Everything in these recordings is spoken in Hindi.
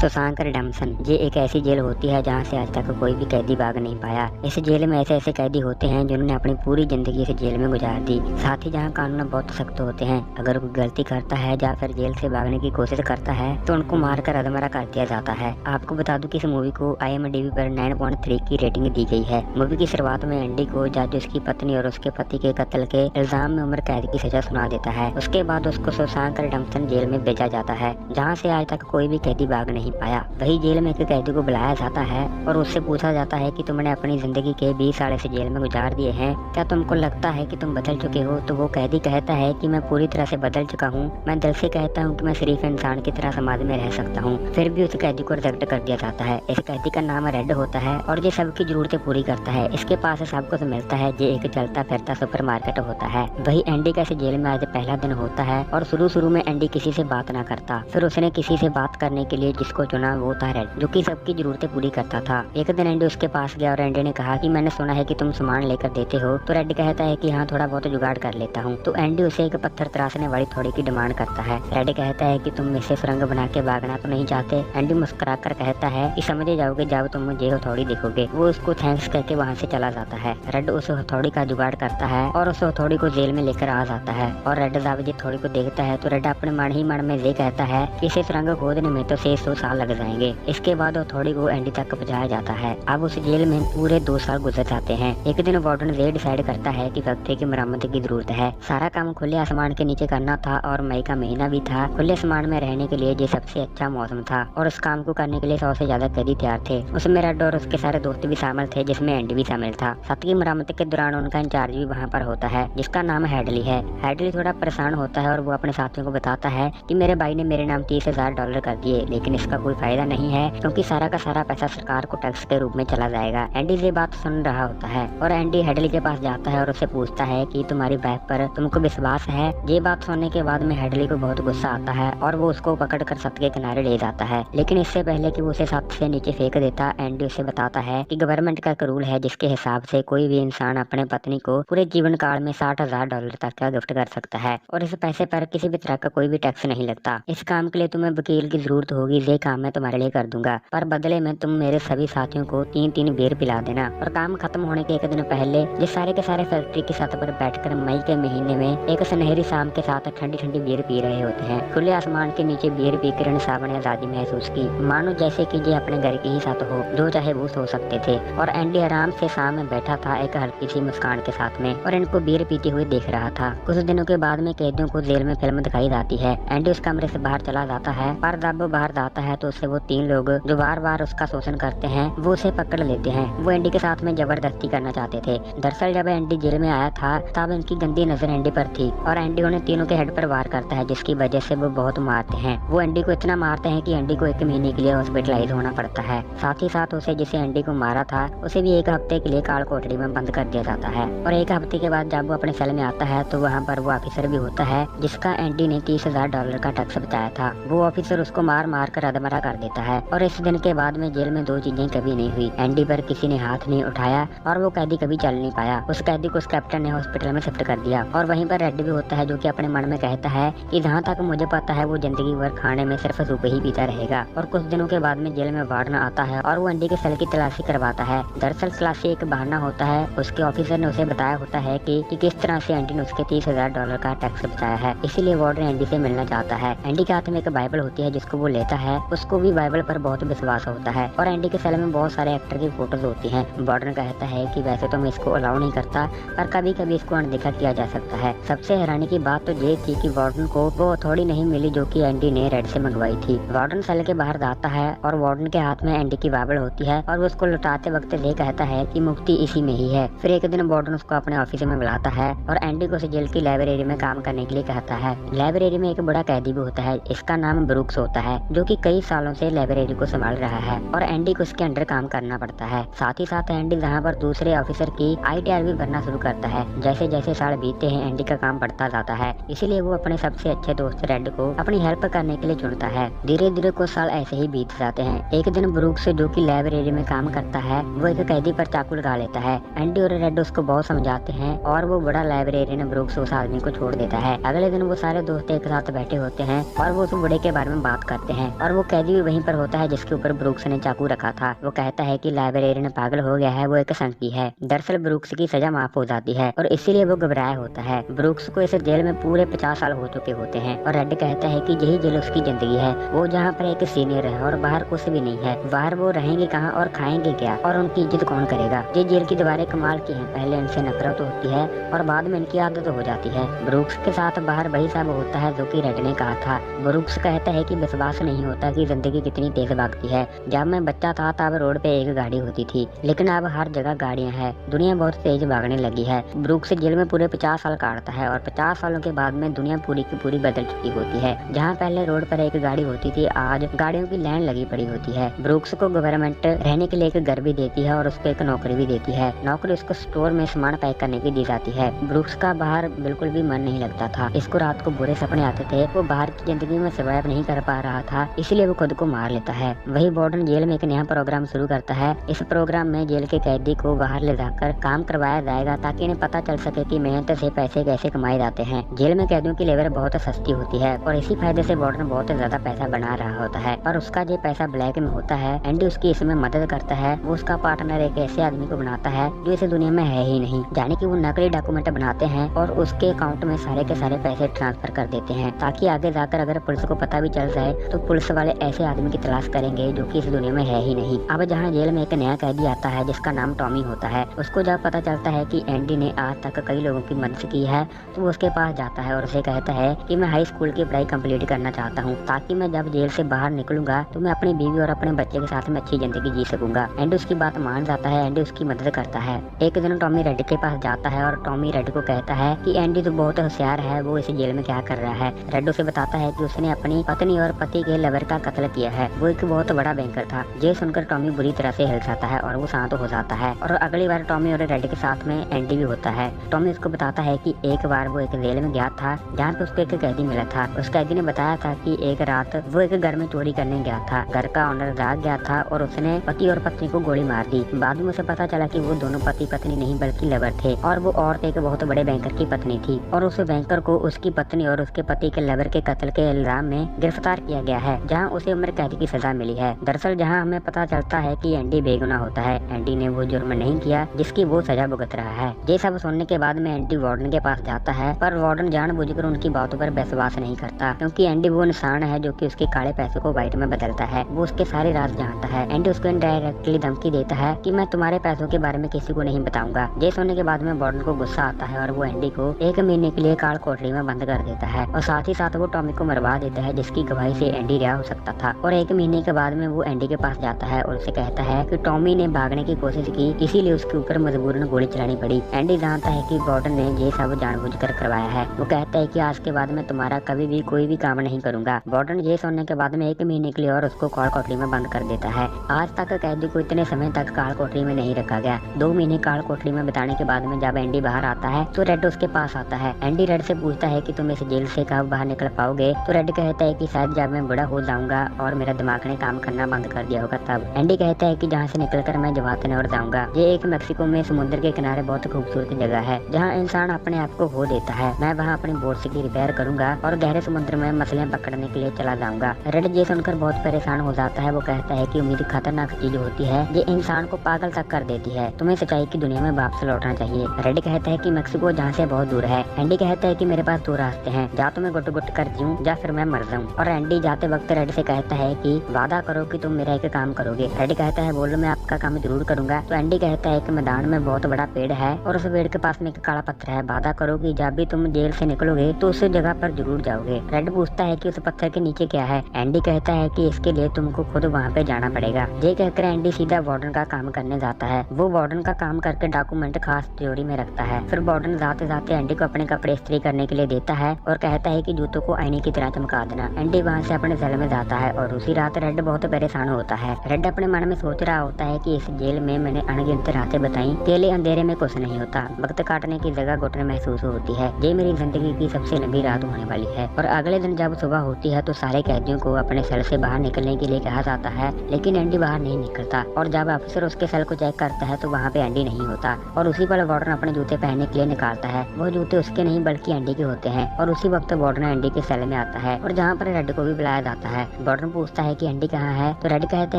शशांक रिडेम्पशन ये एक ऐसी जेल होती है जहां से आज तक कोई भी कैदी भाग नहीं पाया। इस जेल में ऐसे ऐसे कैदी होते हैं जिन्होंने अपनी पूरी जिंदगी इस जेल में गुजार दी। साथ ही जहां कानून बहुत सख्त होते हैं, अगर कोई गलती करता है या फिर जेल से भागने की कोशिश करता है तो उनको मारकर अधमरा कर दिया जाता है। आपको बता दूं कि इस मूवी को IMDb पर 9.3 की रेटिंग दी गई है। मूवी की शुरुआत में एंडी को जज उसकी पत्नी और उसके पति के कत्ल के इल्जाम में उम्र कैद की सजा सुना देता है। उसके बाद उसको शशांक रिडेम्पशन जेल में भेजा जाता है जहाँ से आज तक कोई भी कैदी भाग नहीं पाया। वही जेल में एक कैदी को बुलाया जाता है और उससे पूछा जाता है कि तुमने अपनी जिंदगी के 20 साल इस जेल में गुजार दिए हैं, क्या तुमको लगता है कि तुम बदल चुके हो? तो वो कैदी कहता है कि मैं पूरी तरह से बदल चुका हूँ। मैं दिल से कहता हूँ कि मैं सिर्फ इंसान की तरह समाज में रह सकता हूँ। फिर भी उस कैदी को रिजेक्ट कर दिया जाता है। इस कैदी का नाम रेड होता है और ये सबकी जरूरतें पूरी करता है। इसके पास सब कुछ मिलता है। ये एक चलता फिरता सुपरमार्केट होता है। वही एंडी का इस जेल में आज पहला दिन होता है और शुरू में एंडी किसी से बात ना करता। फिर उसने किसी से बात करने के लिए जिसको चुना वो था रेड, जो कि सबकी जरूरतें पूरी करता था। एक दिन एंडी उसके पास गया और एंडी ने कहा कि मैंने सुना है कि तुम सामान लेकर देते हो। तो रेड कहता है कि हाँ, थोड़ा बहुत जुगाड़ कर लेता हूँ। तो एंडी उसे एक पत्थर तराशने वाली थोड़ी की डिमांड करता है। रेड कहता है कि तुम मुझसे सुरंग बना के भागना तो नहीं चाहते? एंडी मुस्कुरा कर कहता है कि समझे जाओगे जब तुम मुझे हथौड़ी देखोगे। वो उसको थैंक्स करके वहाँ से चला जाता है। रेड उस हथौड़ी का जुगाड़ करता है और उस हथौड़ी को जेल में लेकर आ जाता है। और रेड जब ये हथौड़ी को देखता है तो रेड अपने मन ही मन में ये कहता है कि इसे सुरंग खोदने में तो 600 साल लग जाएंगे। इसके बाद हथौड़ी को एंडी तक पहुँचाया जाता है। अब उस जेल में पूरे 2 साल गुजर जाते हैं। एक दिन वार्डन ये डिसाइड करता है कि फैक्ट्री की मरम्मत की जरूरत है। सारा काम खुले आसमान के नीचे करना था और मई का महीना भी था। खुले आसमान में रहने के लिए ये सबसे अच्छा मौसम था और उस काम को करने के लिए 100 से ज्यादा कैदी तैयार थे। उसमें रेड और उसके सारे दोस्त भी शामिल थे, जिसमें एंडी भी शामिल था। छत की मरम्मत के दौरान उनका इंचार्ज भी वहाँ पर होता है, जिसका नाम हेडली है। हेडली थोड़ा परेशान होता है और वो अपने साथियों को बताता है कि मेरे भाई ने मेरे नाम $30,000 कर दिए, लेकिन इसका कोई फायदा नहीं है क्योंकि सारा का सारा पैसा सरकार को टैक्स के रूप में चला जाएगा। एंडी ये बात सुन रहा होता है और एंडी हेडली के पास जाता है और उससे पूछता है कि तुम्हारी वाइफ पर तुमको विश्वास है? ये बात सुनने के बाद में हेडली को बहुत गुस्सा आता है और वो उसको पकड़ कर छत के किनारे ले जाता है। लेकिन इससे पहले कि वो उसे छत से नीचे फेंक देता, एंडी उसे बताता है कि गवर्नमेंट का एक रूल है जिसके हिसाब से कोई भी इंसान अपने पत्नी को पूरे जीवन काल में $60,000 तक का गिफ्ट कर सकता है और इस पैसे पर किसी भी तरह का कोई भी टैक्स नहीं लगता। इस काम के लिए तुम्हें वकील की जरूरत होगी, ये काम मैं तुम्हारे लिए कर दूंगा, पर बदले में तुम मेरे सभी साथियों को 3-3 बियर पिला देना। और काम खत्म होने के एक दिन पहले ये सारे के सारे फैक्ट्री की छत पर बैठकर मई के महीने में एक सुनहरी शाम के साथ ठंडी ठंडी बियर पी रहे होते हैं। खुले आसमान के नीचे बियर पीकर इन सावन ने आजादी महसूस की, मानो जैसे कि ये अपने घर की ही छत हो, जो चाहे वो सो सकते थे। और एंडी आराम से शाम में बैठा था एक हल्की सी मुस्कान के साथ में और इनको बियर पीते हुए देख रहा था। कुछ दिनों के बाद में कैदियों को जेल में फिल्म दिखाई जाती है। एंडी उस कमरे से बाहर चला जाता है, पर जब वो बाहर जाता है तो उससे वो 3 लोग जो बार बार उसका शोषण करते हैं वो उसे पकड़ लेते हैं। वो एंडी के साथ में जबरदस्ती करना चाहते थे। दरअसल जब एंडी जेल में आया था तब इनकी गंदी नजर एंडी पर थी और एंडी उन्हें तीनों के हेड पर वार करता है, जिसकी वजह से वो बहुत मारते हैं। वो एंडी को इतना मारते हैं कि एंडी को 1 महीने के लिए हॉस्पिटलाइज होना पड़ता है। साथ ही साथ उसे जिसे एंडी को मारा था उसे भी 1 हफ्ते के लिए काल कोठरी में बंद कर दिया जाता है। और 1 हफ्ते के बाद जब वो अपने सेल में आता है तो वहाँ पर वो ऑफिसर भी होता है जिसका एंडी ने $30,000 का टैक्स बचाया था। वो ऑफिसर उसको मार मार कर अधमरा कर देता है। और इस दिन के बाद में जेल में 2 चीजें कभी नहीं हुई। एंडी पर किसी ने हाथ नहीं उठाया और वो कैदी कभी चल नहीं पाया। उस कैदी को उस कैप्टन ने हॉस्पिटल में शिफ्ट कर दिया। और वहीं पर रेड भी होता है जो कि अपने मन में कहता है कि जहाँ तक मुझे पता है वो जिंदगी भर खाने में सिर्फ सूप ही पीता रहेगा। और कुछ दिनों के बाद में जेल में वार्डन आता है और वो एंडी के सेल की तलाशी करवाता है। दरअसल तलाशी एक बहाना होता है। उसके ऑफिसर ने उसे बताया होता है कि किस तरह से एंडी ने उसके $30,000 का टैक्स बचाया है, इसीलिए वार्डन एंडी से मिलना चाहता है। एंडी के हाथ में एक बाइबल होती है जिसको वो लेता है। उसको भी बाइबल पर बहुत विश्वास होता है और एंडी के सेल में बहुत सारे एक्टर की फोटोज होती हैं। वार्डन कहता है कि वैसे तो मैं इसको अलाउ नहीं करता, पर कभी कभी इसको अनदेखा किया जा सकता है। सबसे हैरानी की बात तो ये थी कि वार्डन को वो हथौड़ी नहीं मिली जो कि एंडी ने रेड से मंगवाई थी। वार्डन सेल के बाहर जाता है और वार्डन के हाथ में एंडी की बाइबल होती है और वो उसको लुटाते वक्त ये कहता है कि मुक्ति इसी में ही है। फिर एक दिन वार्डन उसको अपने ऑफिस में बुलाता है और एंडी को उस जेल की लाइब्रेरी में काम करने के लिए कहता है। लाइब्रेरी में एक बड़ा कैदी भी होता है, इसका नाम ब्रूक्स होता है, जो कि कई सालों से लाइब्रेरी को संभाल रहा है और एंडी को उसके अंडर काम करना पड़ता है। साथ ही साथ एंडी जहाँ पर दूसरे ऑफिसर की ITR भी भरना शुरू करता है। जैसे जैसे साल बीतते हैं एंडी का काम बढ़ता जाता है, इसीलिए वो अपने सबसे अच्छे दोस्त रेड को अपनी हेल्प करने के लिए चुनता है। धीरे धीरे कुछ साल ऐसे ही बीत जाते हैं। एक दिन ब्रूक्स जो कि लाइब्रेरी में काम करता है वो एक कैदी पर चाकू लगा लेता है। एंडी और रेड उसको बहुत समझाते हैं और वो बड़ा लाइब्रेरियन ब्रूक्स उस आदमी को छोड़ देता है। अगले दिन वो सारे दोस्त एक साथ बैठे होते हैं और वो उस बूढ़े के बारे में बात करते हैं और वो कैदी भी वहीं पर होता है जिसके ऊपर ब्रूक्स ने चाकू रखा था। वो कहता है कि लाइब्रेरियन पागल हो गया है, वो एक संकी है। दरअसल ब्रूक्स की सजा माफ हो जाती है और इसीलिए वो घबराया होता है। ब्रूक्स को इस जेल में पूरे 50 साल हो चुके होते हैं और रेड कहता है कि यही जेल उसकी जिंदगी है। वो जहाँ पर एक सीनियर है और बाहर कुछ भी नहीं है। बाहर वो रहेंगे कहाँ और खाएंगे क्या और उनकी इज्जत कौन करेगा। ये जेल की दीवारें कमाल की हैं। पहले इनसे नफरत होती है और बाद में इनकी आदत हो जाती है। ब्रूक्स के साथ बाहर वही सब होता है जो कि रेड ने कहा था। ब्रूक्स कहता है कि विश्वास नहीं होता कि जिंदगी कितनी तेज भागती है। जब मैं बच्चा था तब रोड पे एक गाड़ी होती थी, लेकिन अब हर जगह गाड़ियां हैं। दुनिया बहुत तेज भागने लगी है। ब्रूक्स जेल में पूरे 50 साल काटता है और 50 सालों के बाद में दुनिया पूरी की पूरी बदल चुकी होती है। जहाँ पहले रोड पर एक गाड़ी होती थी, आज गाड़ियों की लाइन लगी पड़ी होती है। ब्रूक्स को गवर्नमेंट रहने के लिए एक घर भी देती है और उसको एक नौकरी भी देती है। नौकरी उसको स्टोर में सामान पैक करने की दी जाती है। ब्रूक्स का बाहर बिल्कुल भी मन नहीं लगता था। इसको रात को बुरे सपने आते थे। वो बाहर की जिंदगी में सर्वाइव नहीं कर पा रहा था, इसलिए वो खुद को मार लेता है। वही वार्डन जेल में एक नया प्रोग्राम शुरू करता है। इस प्रोग्राम में जेल के कैदी को बाहर ले जाकर काम करवाया जाएगा ताकि इन्हें पता चल सके कि मेहनत से पैसे कैसे कमाए जाते हैं। जेल में कैदियों की लेबर बहुत सस्ती होती है और इसी फायदे से वार्डन बहुत ज्यादा पैसा बना रहा होता है। पर उसका जो पैसा ब्लैक में होता है, एंडी उसकी इसमें मदद करता है। वो उसका पार्टनर एक ऐसे आदमी को बनाता है जो इस दुनिया में है ही नहीं, यानी कि वो नकली डॉक्यूमेंट बनाते हैं और उसके अकाउंट में सारे के सारे पैसे ट्रांसफर कर देते हैं ताकि आगे जाकर अगर पुलिस को पता भी चल जाए तो पुलिस वाले ऐसे आदमी की तलाश करेंगे जो कि इस दुनिया में है ही नहीं। अब जहाँ जेल में एक नया कैदी आता है जिसका नाम टॉमी होता है। उसको जब पता चलता है कि एंडी ने आज तक कई लोगों की मदद की है तो वो उसके पास जाता है और उसे कहता है कि मैं हाई स्कूल की पढ़ाई कंप्लीट करना चाहता हूँ ताकि मैं जब जेल से बाहर निकलूंगा तो मैं अपनी बीवी और अपने बच्चे के साथ में अच्छी जिंदगी जी सकूंगा। एंडी उसकी बात मान जाता है। एंडी उसकी मदद करता है। एक दिन टॉमी रेड के पास जाता है और टॉमी रेड को कहता है कि एंडी तो बहुत होशियार है, वो इस जेल में क्या कर रहा है। रेड उसे बताता है कि उसने अपनी पत्नी और पति के लवर का कत्ल किया है। वो एक बहुत बड़ा बैंकर था। ये सुनकर टॉमी बुरी तरह से हिल जाता है और वो शांत हो जाता है। और अगली बार टॉमी और रेड के साथ में एंडी भी होता है। टॉमी उसको बताता है कि एक बार वो एक जेल में गया था जहाँ पे उसको एक कैदी मिला था। उस कैदी ने बताया था कि एक रात वो एक घर में चोरी करने गया था। घर का ऑनर जाग गया था और उसने पति और पत्नी को गोली मार दी। बाद में उसे पता चला कि वो दोनों पति पत्नी नहीं बल्कि लवर थे और वो औरत एक बहुत बड़े बैंकर की पत्नी थी और उस बैंकर को उसकी पत्नी और उसके पति के लवर के कत्ल के इल्जाम में गिरफ्तार किया गया है, जहां उसे उम्र कैद की सजा मिली है। दरअसल जहां हमें पता चलता है कि एंडी बेगुनाह होता है। एंडी ने वो जुर्म नहीं किया जिसकी वो सजा भुगत रहा है। ये सब सुनने के बाद में एंडी वार्डन के पास जाता है, पर वार्डन जानबूझकर उनकी बातों पर विश्वास नहीं करता क्योंकि एंडी वो इंसान है जो कि उसके काले पैसों को व्हाइट में बदलता है। वो उसके सारे राज जानता है। एंडी उसको इनडायरेक्टली धमकी देता है कि मैं तुम्हारे पैसों के बारे में किसी को नहीं बताऊंगा। ये सुनने के बाद में वार्डन को गुस्सा आता है और वो एंडी को 1 महीने के लिए काल कोठरी में बंद कर देता है और साथ ही साथ वो टॉमी को मरवा देता है जिसकी गवाही से एंडी रिहा हो सकता था। और 1 महीने के बाद में वो एंडी के पास जाता है और उसे कहता है कि टॉमी ने भागने की कोशिश की, इसीलिए उसके ऊपर मजबूरन गोली चलानी पड़ी। एंडी जानता है कि वार्डन ने ये सब जानबूझकर करवाया है। वो कहता है कि आज के बाद में तुम्हारा कभी भी कोई भी काम नहीं करूंगा। वार्डन ये सुनने के बाद में 1 महीने के लिए और उसको काल कोठरी में बंद कर देता है। आज तक कैदी को इतने समय तक काल कोठरी में नहीं रखा गया। 2 महीने काल कोठरी में बिताने के बाद में जब एंडी बाहर आता है तो रेड उसके पास आता है। एंडी रेड से पूछता है कि तुम इस जेल से कब बाहर निकल पाओगे। तो रेड कहता है कि शायद जब मैं बड़ा हो जाऊंगा और मेरा दिमाग ने काम करना बंद कर दिया होगा तब। एंडी कहता है कि जहाँ से निकलकर मैं जवातन और जाऊंगा। ये एक मैक्सिको में समुद्र के किनारे बहुत खूबसूरत जगह है जहाँ इंसान अपने आप को खो देता है। मैं वहाँ अपनी बोट की रिपेयर करूंगा और गहरे समुद्र में मछलियाँ पकड़ने के लिए चला जाऊंगा। रेड ये सुनकर बहुत परेशान हो जाता है। वो कहता है कि उम्मीद खतरनाक चीज होती है, ये इंसान को पागल तक कर देती है। तुम्हें सच्चाई की दुनिया में वापस लौटना चाहिए। रेड कहता है कि मैक्सिको जहाँ से बहुत दूर है। एंडी कहता है कि मेरे पास 2 रास्ते हैं, या तो मैं गुट गुट कर जीऊं या फिर मैं मर जाऊं। और एंडी जाते वक्त रेड से कहता है कि वादा करो कि तुम मेरा एक काम करोगे। रेड कहता है बोलो मैं आपका काम जरूर करूंगा। तो एंडी कहता है कि मैदान में बहुत बड़ा पेड़ है और उस पेड़ के पास में एक काला पत्थर है। वादा करो कि जब भी तुम जेल से निकलोगे तो उस जगह पर जरूर जाओगे। रेड पूछता है कि उस पत्थर के नीचे क्या है। एंडी कहता है कि इसके लिए तुमको खुद वहाँ पे जाना पड़ेगा। ये कहकर एंडी सीधा वार्डन का काम करने जाता है। वो वार्डन का काम करके डॉक्यूमेंट खास तिजोरी में रखता है। फिर वार्डन जाते जाते एंडी को अपने कपड़े इस्त्री करने के लिए देता है और कहता है कि जूतों को आईने की तरह चमका देना। एंडी वहाँ से अपने सेल में जाता है और उसी रात रेड बहुत परेशान होता है। रेड अपने मन में सोच रहा होता है कि इस जेल में मैंने अनगिनत रातें बताई, केले अंधेरे में कुछ नहीं होता, वक्त काटने की जगह घुटने महसूस होती है। ये मेरी जिंदगी की सबसे लंबी रात होने वाली है। और अगले दिन जब सुबह होती है तो सारे कैदियों को अपने सेल से बाहर निकलने के लिए कहा जाता है, लेकिन एंडी बाहर नहीं निकलता। और जब अफसर उसके सेल को चेक करता है तो वहाँ पे एंडी नहीं होता। और उसी पर वार्डन अपने जूते पहनने के लिए निकालता है। वो जूते उसके नहीं बल्कि एंडी के होते हैं। और उसी वक्त वार्डन एंडी के सेल में आता है और जहाँ पर रेड को भी बुलाया जाता है। वार्डन पूछता है कि एंडी कहाँ है, तो रेड कहता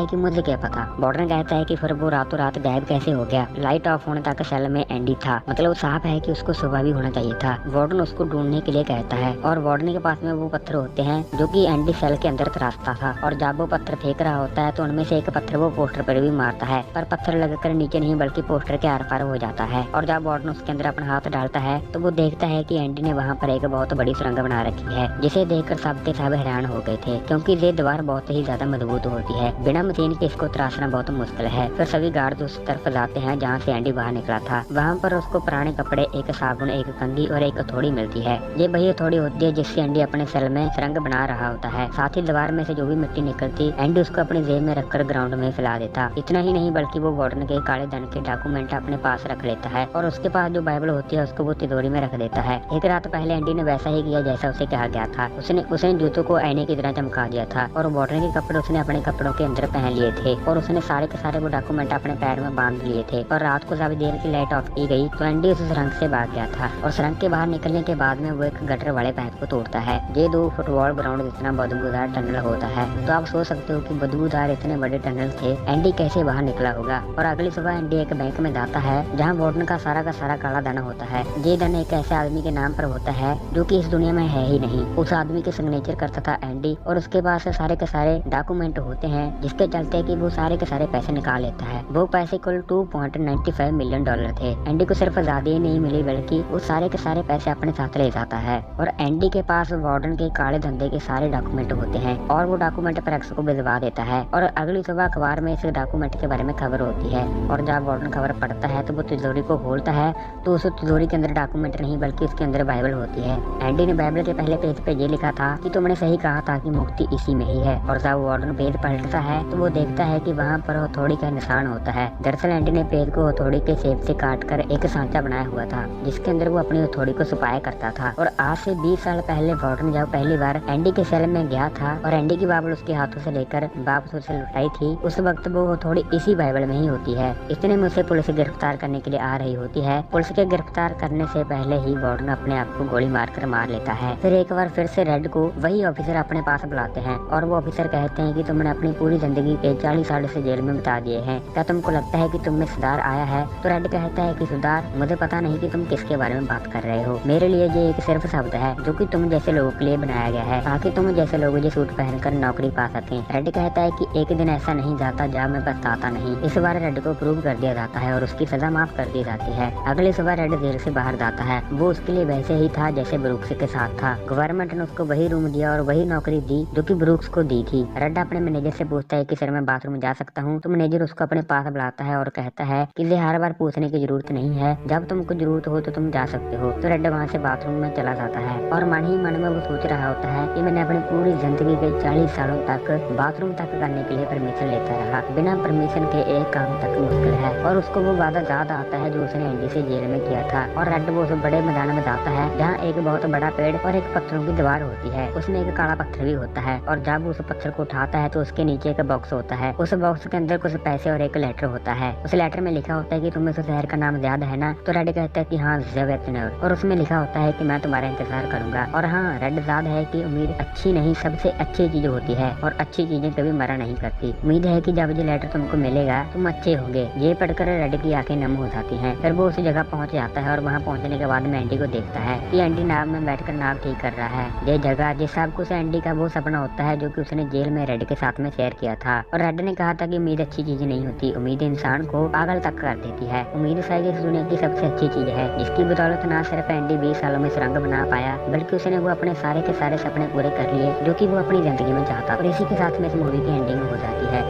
है कि मुझे क्या पता। वार्डन कहता है कि फिर वो रातों रात गायब कैसे हो गया। लाइट ऑफ होने तक सेल में एंडी था, मतलब साफ है कि उसको सुबह भी होना चाहिए था। वार्डन उसको ढूंढने के लिए कहता है और वार्डन के पास में वो पत्थर होते हैं जो कि एंडी सेल के अंदर तराशता था, और जब वो पत्थर फेंक रहा होता है तो उनमें से एक पत्थर वो पोस्टर पर भी मारता है, पर पत्थर लगकर नीचे नहीं बल्कि पोस्टर के आर पार हो जाता है। और जब वार्डन उसके अंदर अपना हाथ डालता है तो वो देखता है कि एंडी ने वहाँ पर एक बहुत बड़ी सुरंग बना रखी है, जिसे देखकर सबके सब हैरान हो गए थे, क्योंकि ये दीवार बहुत ही ज्यादा मजबूत होती है। बिना मशीन के इसको तराशना बहुत मुश्किल है। फिर सभी गार्ड उस तरफ जाते हैं जहाँ से एंडी बाहर निकला था। वहाँ पर उसको पुराने कपड़े, एक साबुन, एक कंघी और एक हथौड़ी मिलती है। ये वही हथौड़ी होती है जिससे एंडी अपने सेल में सुरंग बना रहा होता है। साथ ही दीवार में से जो भी मिट्टी निकलती एंडी उसको अपनी जेब में रखकर ग्राउंड में फैला देता। इतना ही नहीं बल्कि वो वार्डन के काले धन के डॉक्यूमेंट अपने पास रख लेता है, और उसके पास जो बाइबल होती है उसको वो तिजोरी में रख देता है। एक रात पहले एंडी ने वैसा ही किया जैसा उसे कहा गया था। उसने जूतों को आईने की तरह चमका दिया था, और वार्डन के कपड़े उसने अपने कपड़ों के अंदर पहन लिए थे, और उसने सारे के सारे वो डॉक्यूमेंट अपने पैर में बांध लिए थे। और रात को जब देर की लाइट ऑफ की गई तो एंडी उस सुरंग से भाग गया था, और सुरंग के बाहर निकलने के बाद में वो एक गटर वाले पाइप को तोड़ता है। ये 2 फुटबॉल ग्राउंड जितना बदबूदार टनल होता है। तो आप सोच सकते हो कि बदबूदार इतने बड़े टनल थे, एंडी कैसे बाहर निकला होगा। और अगली सुबह एंडी एक बैंक में जाता है जहाँ वार्डन का सारा काला धन होता है। ये धन एक ऐसे आदमी के नाम पर होता है जो कि इस दुनिया में है ही नहीं। उस आदमी के सिग्नेचर करता था एंडी, और उसके पास सारे के सारे डॉक्यूमेंट होते हैं जिसके चलते कि वो सारे के सारे पैसे निकाल लेता है। वो पैसे कुल $2.95 मिलियन थे। एंडी को सिर्फ आजादी ही नहीं मिली बल्कि वो सारे के सारे पैसे अपने साथ ले जाता है, और एंडी के पास वार्डन के काले धंधे के सारे डॉक्यूमेंट होते हैं, और वो डॉक्यूमेंट प्रेस को भिजवा देता है। और अगली सुबह अखबार में इस डॉक्यूमेंट के बारे में खबर होती है, और जब वार्डन खबर पढ़ता है तो वो तिजोरी को खोलता है तो उस तिजोरी के अंदर डॉक्यूमेंट नहीं बल्कि उसके अंदर बाइबल होती है। एंडी ने बाइबल के पहले पेज पे ये लिखा था कि तुमने सही कहा था कि मुक्ति इसी में ही है। और जब वार्डन पेज पलटता है तो वो देखता है कि वहाँ पर हथौड़ी का निशान होता है। दरअसल एंडी ने पेज को हथौड़ी के शेप से काटकर एक सांचा बनाया हुआ था जिसके अंदर वो अपनी हथौड़ी को छुपाया करता था। और आज से 20 साल पहले वार्डन जब पहली बार एंडी के सेल में गया था और एंडी की बाइबल उसके हाथों से लेकर वापस उसे लुटाई थी, उस वक्त वो हथौड़ी इसी बाइबल में ही होती है। इतने में उसे पुलिस गिरफ्तार करने के लिए आ रही होती है। पुलिस के गिरफ्तार करने से पहले ही वार्डन अपने आप को गोली मारकर मार लेता है। फिर एक बार फिर से रेड को वही ऑफिसर अपने पास बुलाते हैं, और वो ऑफिसर कहते हैं कि तुमने अपनी पूरी जिंदगी के 40 साल से जेल में बिता दिए हैं, क्या तुमको लगता है कि तुम में सुधार आया है? तो रेड कहता है कि सुधार, मुझे पता नहीं कि तुम किसके बारे में बात कर रहे हो। मेरे लिए ये एक सिर्फ शब्द है जो कि तुम जैसे लोगों के लिए बनाया गया है ताकि तुम जैसे लोग ये सूट पहनकर नौकरी पा सकें। रेड कहता है कि एक दिन ऐसा नहीं जाता जब मैं पछताता नहीं। इस बार रेड को प्रूव कर दिया जाता है और उसकी सजा माफ कर दी जाती है। अगली सुबह रेड जेल से बाहर जाता है। वो उसके लिए वैसे ही था जैसे ब्रूक्स के साथ था। गवर्नमेंट ने उसको वही रूम दिया और वही नौकरी दी जो कि ब्रूक्स को दी थी। रेड अपने मैनेजर से पूछता है कि सर मैं बाथरूम जा सकता हूँ, तो मैनेजर उसको अपने पास बुलाता है और कहता है कि ये हर बार पूछने की जरूरत नहीं है, जब तुमको जरूरत हो तो तुम जा सकते हो। तो रेड वहाँ से बाथरूम में चला जाता है और मन ही मन में वो सोच रहा होता है कि मैंने अपनी पूरी जिंदगी के 40 सालों तक बाथरूम तक करने के लिए परमिशन लेता रहा, बिना परमिशन के एक काम तक मुश्किल है। और उसको वो वादा याद आता है जो उसने एंडी से जेल में किया था। और रेड वो उस बड़े मैदान में जाता है जहाँ एक बहुत बड़ा पेड़ और एक पत्थरों की दीवार होती है। उसमें एक काला पत्थर भी होता है, और जब उस पत्थर को उठाता है तो उसके नीचे एक बॉक्स होता है। उस बॉक्स के अंदर कुछ पैसे और एक लेटर होता है। उस लेटर में लिखा होता है कि तुम्हें उस शहर का नाम याद है ना? तो रेड कहता है कि हाँ, ज़वेतनूर। और उसमें लिखा होता है कि मैं तुम्हारा इंतजार करूंगा। और हाँ, रेड याद है कि उम्मीद अच्छी नहीं सबसे अच्छी चीज होती है, और अच्छी चीजें कभी मरा नहीं करती। उम्मीद है कि जब ये लेटर तुमको मिलेगा तुम अच्छे होंगे। ये पढ़कर रेड की आंखें नम हो जाती हैं। फिर वो उस जगह पहुंच जाता है और वहाँ पहुंचने के बाद में एंडी को देखता है कि एंडी नाव में बैठकर नाव ठीक कर रहा है। ये जगह जिस सब कुछ एंडी का वो सपना होता है जो कि उसने जेल में रेड के साथ में शेयर किया था। और रेड ने कहा था कि उम्मीद अच्छी चीज नहीं होती, उम्मीद इंसान को पागल तक कर देती है। उम्मीद शायद इस दुनिया की सबसे अच्छी चीज है जिसकी बदौलत न सिर्फ एंडी 20 सालों में सुरंग बना पाया बल्कि उसने वो अपने सारे के सारे सपने पूरे कर लिए जो कि वो अपनी जिंदगी में चाहता। और इसी के साथ में इस मूवी की एंडिंग हो जाती है।